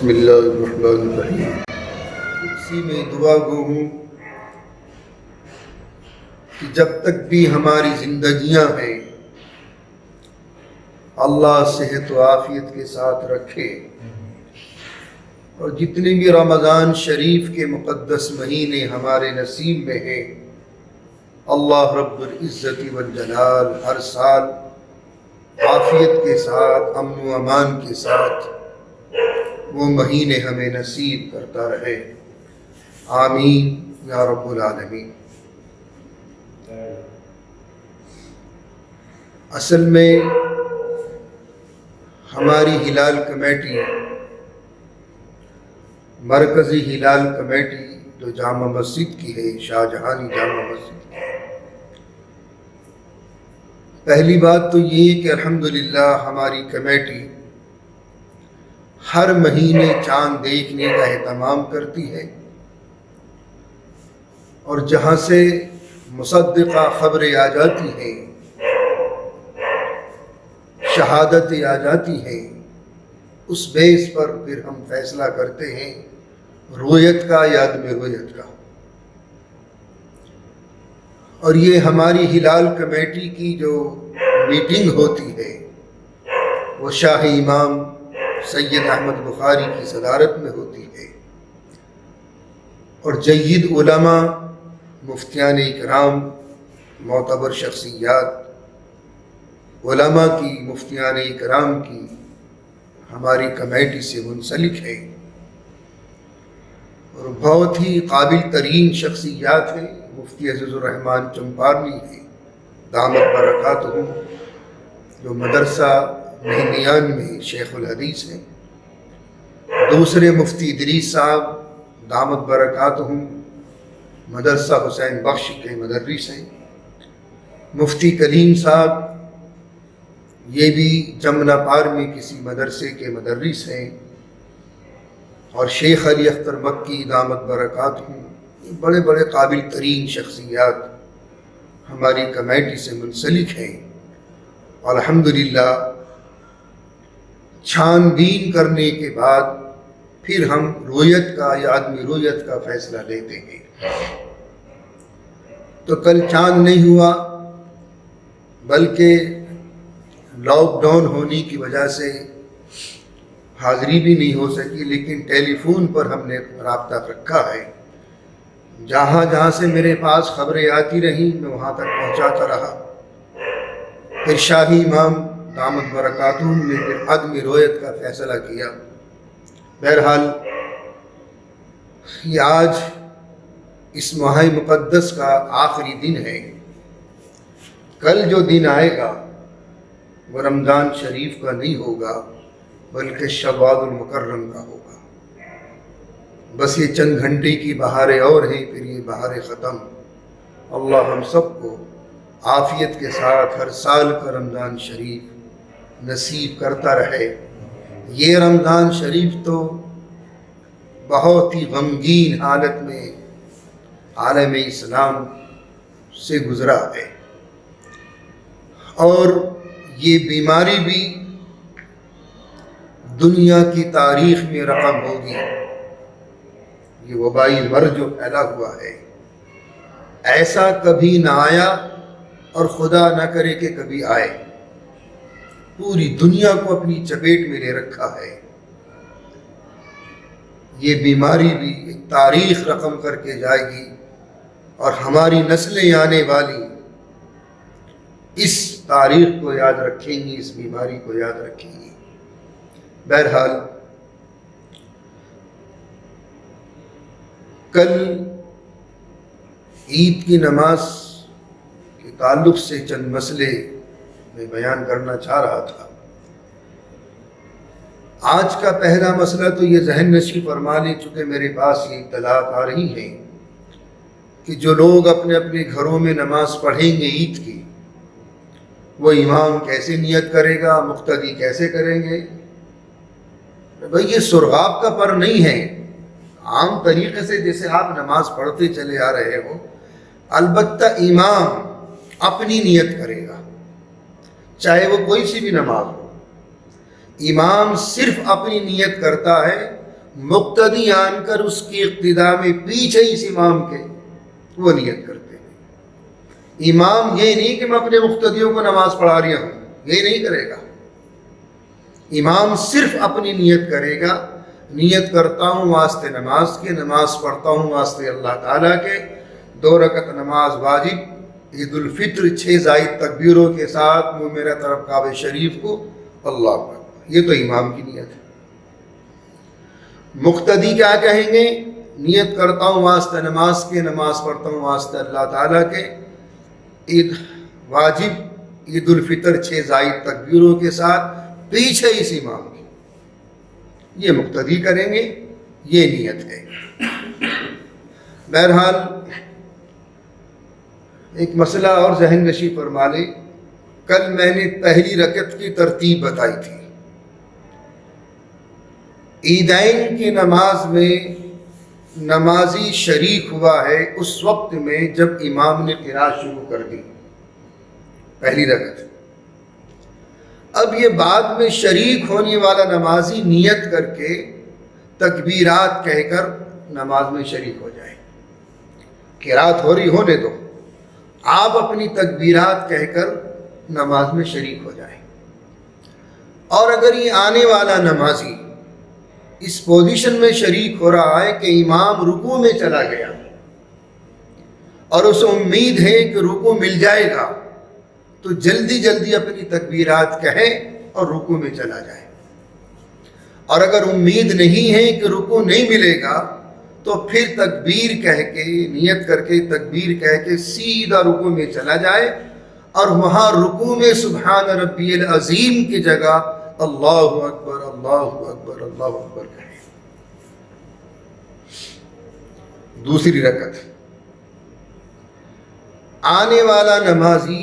بسم اللہ الرحمن الرحیم۔ اسی میں دعا گو ہوں کہ جب تک بھی ہماری زندگیاں ہیں اللہ صحت و عافیت کے ساتھ رکھے، اور جتنے بھی رمضان شریف کے مقدس مہینے ہمارے نصیب میں ہیں اللہ رب العزت والجلال ہر سال عافیت کے ساتھ امن و امان کے ساتھ وہ مہینے ہمیں نصیب کرتا رہے، آمین یا رب العالمین۔ اصل میں ہماری ہلال کمیٹی، مرکزی ہلال کمیٹی جو جامع مسجد کی ہے، شاہ جہانی جامع مسجد کی، پہلی بات تو یہ کہ الحمدللہ ہماری کمیٹی ہر مہینے چاند دیکھنے کا اہتمام کرتی ہے، اور جہاں سے مصدقہ خبریں آ جاتی ہیں، شہادتیں آ جاتی ہیں، اس بیس پر پھر ہم فیصلہ کرتے ہیں رویت کا یا عدم رویت کا۔ اور یہ ہماری ہلال کمیٹی کی جو میٹنگ ہوتی ہے وہ شاہ امام سید احمد بخاری کی صدارت میں ہوتی ہے، اور جید علماء، مفتیان اکرام، معتبر شخصیات، علماء کی، مفتیان اکرام کی ہماری کمیٹی سے منسلک ہے، اور بہت ہی قابل ترین شخصیات ہیں۔ مفتی عزیز الرحمن چمپارنی ہیں دامت برکاتہم، جو مدرسہ مہمیان میں شیخ الحدیث ہیں۔ دوسرے مفتی ادریس صاحب دامت برکاتہم مدرسہ حسین بخش کے مدرس ہیں۔ مفتی کلیم صاحب یہ بھی جمنا پار میں کسی مدرسے کے مدرس ہیں، اور شیخ علی اختر مکی دامت برکاتہم، بڑے بڑے قابل ترین شخصیات ہماری کمیٹی سے منسلک ہیں۔ اور الحمدللہ چھان بین کرنے کے بعد پھر ہم رویت کا یا عدم رویت کا فیصلہ لیتے ہیں۔ تو کل چاند نہیں ہوا، بلکہ لاک ڈاؤن ہونے کی وجہ سے حاضری بھی نہیں ہو سکی، لیکن ٹیلی فون پر ہم نے رابطہ رکھا ہے۔ جہاں جہاں سے میرے پاس خبریں آتی رہیں میں وہاں تک پہنچاتا رہا۔ پھر شاہی امام دامت برکاتہم نے پھر عدم رویت کا فیصلہ کیا۔ بہرحال یہ آج اس ماہ مقدس کا آخری دن ہے۔ کل جو دن آئے گا وہ رمضان شریف کا نہیں ہوگا، بلکہ شوال المکرم کا ہوگا۔ بس یہ چند گھنٹے کی بہاریں اور ہیں، پھر یہ بہاریں ختم۔ اللہ ہم سب کو عافیت کے ساتھ ہر سال کا رمضان شریف نصیب کرتا رہے۔ یہ رمضان شریف تو بہت ہی غمگین حالت میں عالم اسلام سے گزرا ہے، اور یہ بیماری بھی دنیا کی تاریخ میں رقم ہوگی۔ یہ وبائی مرض جو پھیلا ہوا ہے ایسا کبھی نہ آیا، اور خدا نہ کرے کہ کبھی آئے۔ پوری دنیا کو اپنی چپیٹ میں لے رکھا ہے۔ یہ بیماری بھی ایک تاریخ رقم کر کے جائے گی، اور ہماری نسلیں آنے والی اس تاریخ کو یاد رکھیں گی، اس بیماری کو یاد رکھیں گی۔ بہرحال کل عید کی نماز کے تعلق سے چند مسئلے میں بیان کرنا چاہ رہا تھا۔ آج کا پہلا مسئلہ تو یہ ذہن نشین فرما لیں، چونکہ میرے پاس یہ اطلاعات آ رہی ہیں کہ جو لوگ اپنے اپنے گھروں میں نماز پڑھیں گے عید کی، وہ امام کیسے نیت کرے گا، مقتدی کیسے کریں گے؟ بھئی یہ سرغاب کا پر نہیں ہے، عام طریقے سے جیسے آپ نماز پڑھتے چلے آ رہے ہو، البتہ امام اپنی نیت کرے گا، چاہے وہ کوئی سی بھی نماز ہو۔ امام صرف اپنی نیت کرتا ہے، مقتدی آن کر اس کی اقتداء میں پیچھے اس امام کے وہ نیت کرتے ہیں۔ امام یہ نہیں کہ میں اپنے مقتدیوں کو نماز پڑھا رہا ہوں، یہ نہیں کرے گا۔ امام صرف اپنی نیت کرے گا، نیت کرتا ہوں واسطے نماز کے، نماز پڑھتا ہوں واسطے اللہ تعالیٰ کے، 2 رکعت نماز واجب، عید الفطر 6 زائد تکبیروں کے ساتھ منہ میرا طرف کعبہ شریف کو، اللہ اکبر، یہ تو امام کی نیت ہے۔ مقتدی کیا کہیں گے؟ نیت کرتا ہوں واسطے نماز کے، نماز پڑھتا ہوں واسطے اللہ تعالیٰ کے، عید واجب عید الفطر 6 زائد تکبیروں کے ساتھ پیچھے اس امام کی، یہ مقتدی کریں گے، یہ نیت ہے۔ بہرحال ایک مسئلہ اور ذہن نشی فرما لیں، کل میں نے پہلی رکعت کی ترتیب بتائی تھی۔ عیدین کی نماز میں نمازی شریک ہوا ہے اس وقت میں جب امام نے قراءت شروع کر دی، پہلی رکعت۔ اب یہ بعد میں شریک ہونے والا نمازی نیت کر کے تکبیرات کہہ کر نماز میں شریک ہو جائے، قراءت ہو رہی ہونے دو، آپ اپنی تکبیرات کہہ کر نماز میں شریک ہو جائیں۔ اور اگر یہ آنے والا نمازی اس پوزیشن میں شریک ہو رہا ہے کہ امام رکوع میں چلا گیا اور اسے امید ہے کہ رکوع مل جائے گا، تو جلدی جلدی اپنی تکبیرات کہے اور رکوع میں چلا جائے۔ اور اگر امید نہیں ہے کہ رکوع نہیں ملے گا تو پھر تکبیر کہہ کے، نیت کر کے تکبیر کہہ کے سیدھا رکوع میں چلا جائے اور وہاں رکوع میں سبحان ربی العظیم کی جگہ اللہ اکبر اللہ اکبر اللہ اکبر کہے۔ دوسری رکعت، آنے والا نمازی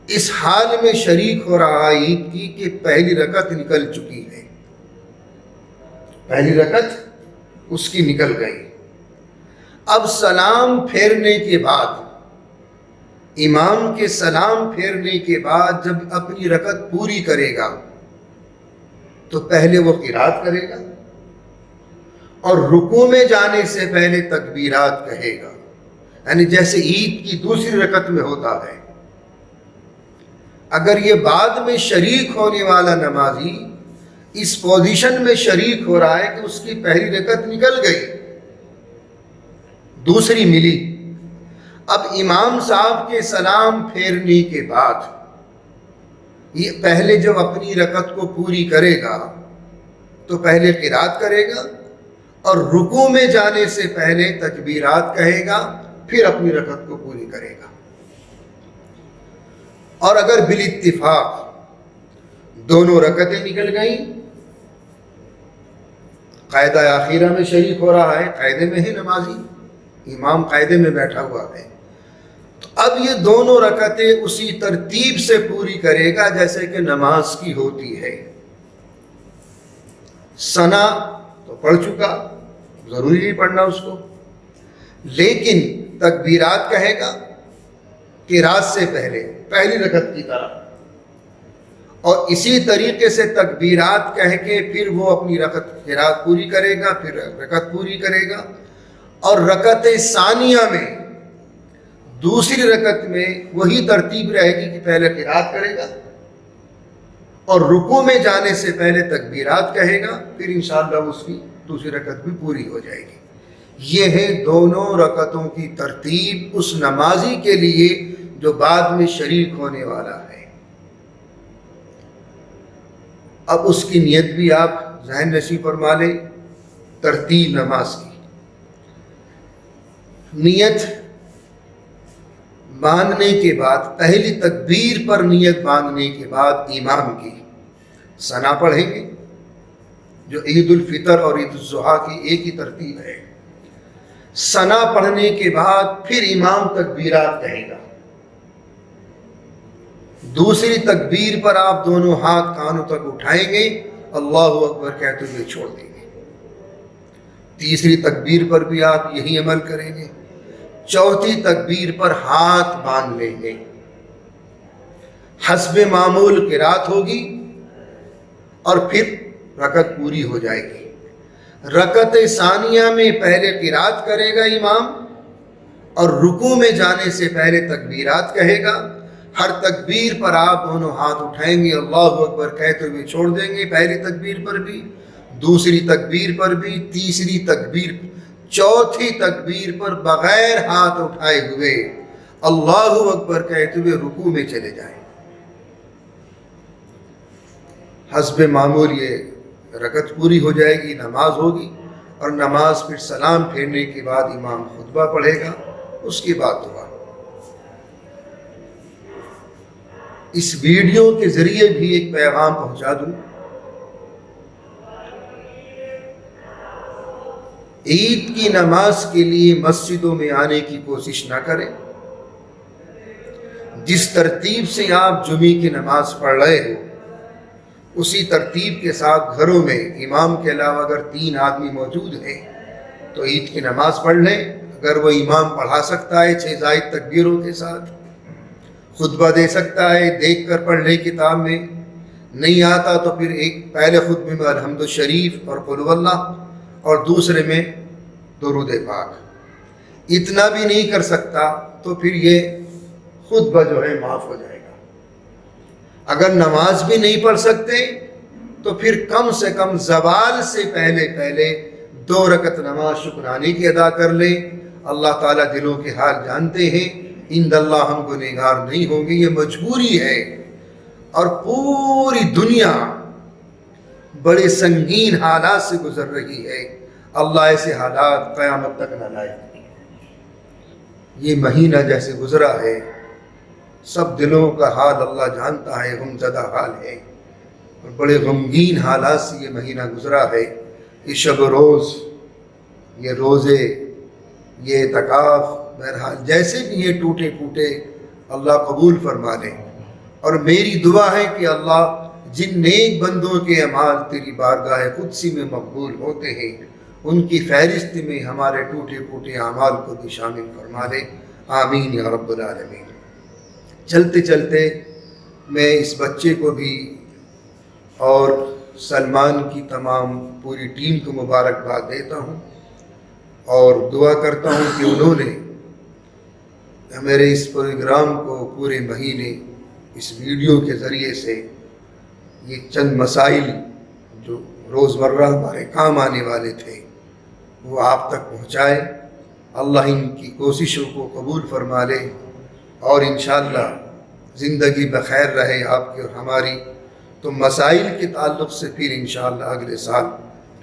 اس حال میں شریک ہو رہا عید کی کہ پہلی رکعت نکل چکی ہے، پہلی رکعت اس کی نکل گئی۔ اب سلام پھیرنے کے بعد، امام کے سلام پھیرنے کے بعد جب اپنی رکعت پوری کرے گا تو پہلے وہ قرات کرے گا اور رکوع میں جانے سے پہلے تکبیرات کہے گا، یعنی جیسے عید کی دوسری رکعت میں ہوتا ہے۔ اگر یہ بعد میں شریک ہونے والا نمازی اس پوزیشن میں شریک ہو رہا ہے کہ اس کی پہلی رکعت نکل گئی، دوسری ملی، اب امام صاحب کے سلام پھیرنے کے بعد یہ پہلے جب اپنی رکعت کو پوری کرے گا تو پہلے قرات کرے گا اور رکوع میں جانے سے پہلے تکبیرات کہے گا، پھر اپنی رکعت کو پوری کرے گا۔ اور اگر بالاتفاق دونوں رکعتیں نکل گئیں، قاعدہ آخرہ میں شریک ہو رہا ہے، قاعدے میں ہے نمازی، امام قاعدے میں بیٹھا ہوا ہے، تو اب یہ دونوں رکعتیں اسی ترتیب سے پوری کرے گا جیسے کہ نماز کی ہوتی ہے۔ ثنا تو پڑھ چکا، ضروری نہیں پڑھنا اس کو، لیکن تکبیرات کہے گا قرات سے پہلے، پہلی رکعت کی طرح، اور اسی طریقے سے تکبیرات کہہ کے پھر وہ اپنی قرات پوری کرے گا، پھر رکعت پوری کرے گا۔ اور رکعت ثانیہ میں، دوسری رکعت میں وہی ترتیب رہے گی کہ پہلے قرات کرے گا اور رکوع میں جانے سے پہلے تکبیرات کہے گا، پھر انشاءاللہ اس کی دوسری رکعت بھی پوری ہو جائے گی۔ یہ ہے دونوں رکعتوں کی ترتیب اس نمازی کے لیے جو بعد میں شریک ہونے والا ہے۔ اب اس کی نیت بھی آپ ذہن نشی فرما لیں، ترتیب نماز کی نیت باندھنے کے بعد، پہلی تکبیر پر نیت باندھنے کے بعد امام کی ثنا پڑھیں گے، جو عید الفطر اور عید الاضحیٰ کی ایک ہی ترتیب ہے۔ ثنا پڑھنے کے بعد پھر امام تکبیرات کہے گا، دوسری تکبیر پر آپ دونوں ہاتھ کانوں تک اٹھائیں گے، اللہ اکبر کہتے ہوئے چھوڑ دیں گے۔ تیسری تکبیر پر بھی آپ یہی عمل کریں گے، چوتھی تکبیر پر ہاتھ باندھ لیں گے، حسب معمول قرات ہوگی اور پھر رکعت پوری ہو جائے گی۔ رکعت ثانیہ میں پہلے قرات کرے گا امام، اور رکوع میں جانے سے پہلے تکبیرات کہے گا۔ ہر تکبیر پر آپ دونوں ہاتھ اٹھائیں گے، اللہ اکبر کہتے ہوئے چھوڑ دیں گے، پہلی تکبیر پر بھی، دوسری تکبیر پر بھی، تیسری تکبیر، چوتھی تکبیر پر بغیر ہاتھ اٹھائے ہوئے اللہ اکبر کہتے ہوئے رکوع میں چلے جائیں۔ حسب معمول یہ رکعت پوری ہو جائے گی، نماز ہوگی، اور نماز پھر سلام پھیرنے کے بعد امام خطبہ پڑھے گا، اس کے بعد دعا۔ اس ویڈیو کے ذریعے بھی ایک پیغام پہنچا دوں، عید کی نماز کے لیے مسجدوں میں آنے کی کوشش نہ کریں۔ جس ترتیب سے آپ جمعے کی نماز پڑھ رہے ہو، اسی ترتیب کے ساتھ گھروں میں امام کے علاوہ اگر 3 آدمی موجود ہیں تو عید کی نماز پڑھ لیں۔ اگر وہ امام پڑھا سکتا ہے 6 زائد تکبیروں کے ساتھ، خطبہ دے سکتا ہے، دیکھ کر پڑھ لے کتاب میں، نہیں آتا تو پھر ایک پہلے خطبے میں الحمد شریف اور قل اللہ، اور دوسرے میں درود پاک۔ اتنا بھی نہیں کر سکتا تو پھر یہ خطبہ جو ہے معاف ہو جائے گا۔ اگر نماز بھی نہیں پڑھ سکتے تو پھر کم سے کم زوال سے پہلے 2 رکعت نماز شکرانے کی ادا کر لیں۔ اللہ تعالیٰ دلوں کے حال جانتے ہیں، عند اللہ ہم گنہگار نہیں ہوں گے، یہ مجبوری ہے، اور پوری دنیا بڑے سنگین حالات سے گزر رہی ہے۔ اللہ ایسے حالات قیامت تک نہ لائے۔ یہ مہینہ جیسے گزرا ہے، سب دلوں کا حال اللہ جانتا ہے، غم زدہ حال ہے، اور بڑے غمگین حالات سے یہ مہینہ گزرا ہے۔ یہ شب و روز، یہ روزے، یہ اعتکاف، بہرحال جیسے بھی یہ ٹوٹے پھوٹے اللہ قبول فرما لے۔ اور میری دعا ہے کہ اللہ جن نیک بندوں کے اعمال تیری بارگاہ قدسی میں مقبول ہوتے ہیں، ان کی فہرست میں ہمارے ٹوٹے پھوٹے اعمال کو بھی شامل فرما لے۔ آمین یا رب العالمین۔ چلتے چلتے میں اس بچے کو بھی اور سلمان کی تمام پوری ٹیم کو مبارکباد دیتا ہوں، اور دعا کرتا ہوں کہ انہوں نے میرے اس پروگرام کو پورے مہینے اس ویڈیو کے ذریعے سے یہ چند مسائل جو روزمرہ ہمارے کام آنے والے تھے وہ آپ تک پہنچائے۔ اللہ ان کی کوششوں کو قبول فرما لے، اور انشاءاللہ زندگی بخیر رہے آپ کی اور ہماری۔ تو مسائل کے تعلق سے پھر انشاءاللہ اگلے سال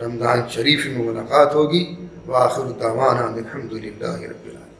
رمضان شریف میں ملاقات ہوگی۔ وآخر دعوانا الحمد للہ رب العالمین۔